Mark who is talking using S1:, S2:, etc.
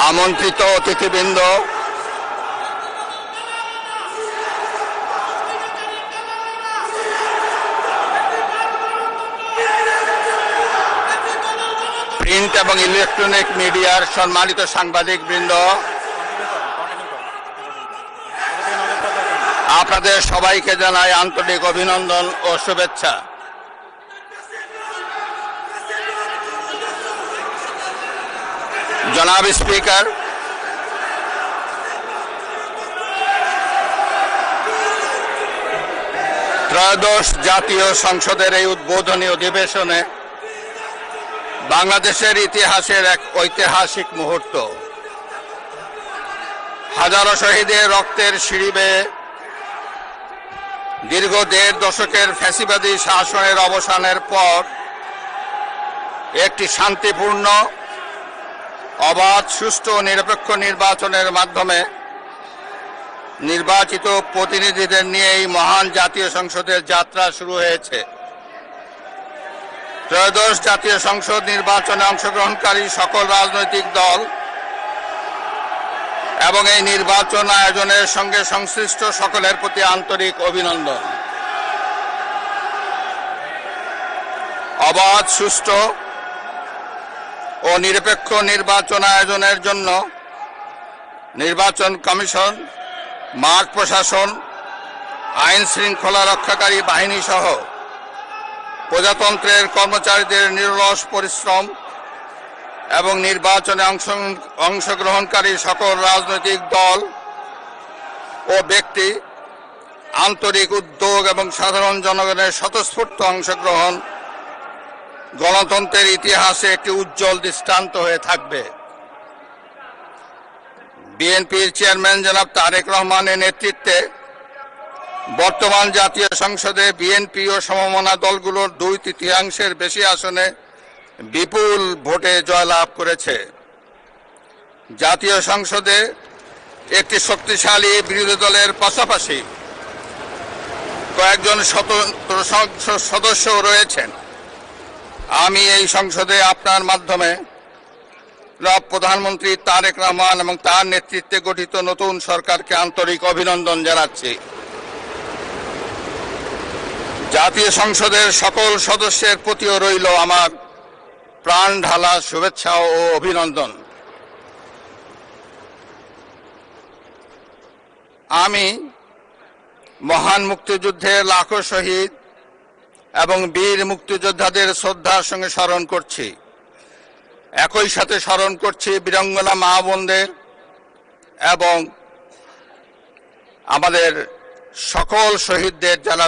S1: আমন্ত্রিত অতিথিবৃন্দ, প্রিন্ট এবং ইলেকট্রনিক মিডিয়ার সম্মানিত সাংবাদিকবৃন্দ, আপনাদের সবাইকে জানাই আন্তরিক অভিনন্দন ও শুভেচ্ছা। জনাব স্পিকার, ত্রয়োদশ জাতীয় সংসদের এই উদ্বোধনী অধিবেশনে বাংলাদেশের ইতিহাসের এক ঐতিহাসিক মুহূর্ত। হাজারো শহীদের রক্তের সিঁড়ি বেয়ে দীর্ঘ ১.৫ দশকের ফ্যাসিবাদী শাসনের অবসানের পর একটি শান্তিপূর্ণ, অবাধ, সুষ্ঠু ও নিরপেক্ষ নির্বাচনের মাধ্যমে নির্বাচিত প্রতিনিধিদের নিয়ে এই মহান জাতীয় সংসদের যাত্রা শুরু হয়েছে। ত্রয়োদশ জাতীয় সংসদ নির্বাচনে অংশগ্রহণকারী সকল রাজনৈতিক দল এবং এই নির্বাচন আয়োজনের সঙ্গে সংশ্লিষ্ট সকলের প্রতি আন্তরিক অভিনন্দন। অবাধ, সুষ্ঠু ও নিরপেক্ষ নির্বাচন আয়োজনের জন্য নির্বাচন কমিশন, মাঠ প্রশাসন, আইন শৃঙ্খলা রক্ষাকারী বাহিনী সহ প্রজাতন্ত্রের কর্মচারীদের নিরলস পরিশ্রম এবং নির্বাচনে অংশগ্রহণকারী সকল রাজনৈতিক দল ও ব্যক্তি, আন্তরিক উদ্যোগ এবং সাধারণ জনগণের স্বতঃস্ফূর্ত অংশগ্রহণ গণতন্ত্রের ইতিহাসে একটি উজ্জ্বল দৃষ্টান্ত হয়ে থাকবে। বিএনপির চেয়ারম্যান জনাব তারেক রহমানের নেতৃত্বে বর্তমান জাতীয় সংসদে বিএনপি ও সমমনা দলগুলোর 2/3 বেশি আসনে বিপুল ভোটে জয়লাভ করেছে। জাতীয় সংসদে একটি শক্তিশালী বিরোধী দলের পাশাপাশি কয়েকজন স্বতন্ত্র সদস্য রয়েছেন। আমি এই সংসদে আপনার মাধ্যমে প্রধানমন্ত্রী তারেক রহমান এবং তার নেতৃত্বে গঠিত নতুন সরকারকে আন্তরিক অভিনন্দন জানাচ্ছি। জাতীয় সংসদের সকল সদস্যের প্রতিও রইল আমার প্রাণ ঢালা শুভেচ্ছা ও অভিনন্দন। আমি মহান মুক্তিযুদ্ধের লাখো শহীদ এবং বীর মুক্তিযোদ্ধাদের শ্রদ্ধার সঙ্গে স্মরণ করছি। একই সাথে স্মরণ করছি বীরাঙ্গনা মা বোনদের এবং আমাদের সকল শহীদদের যারা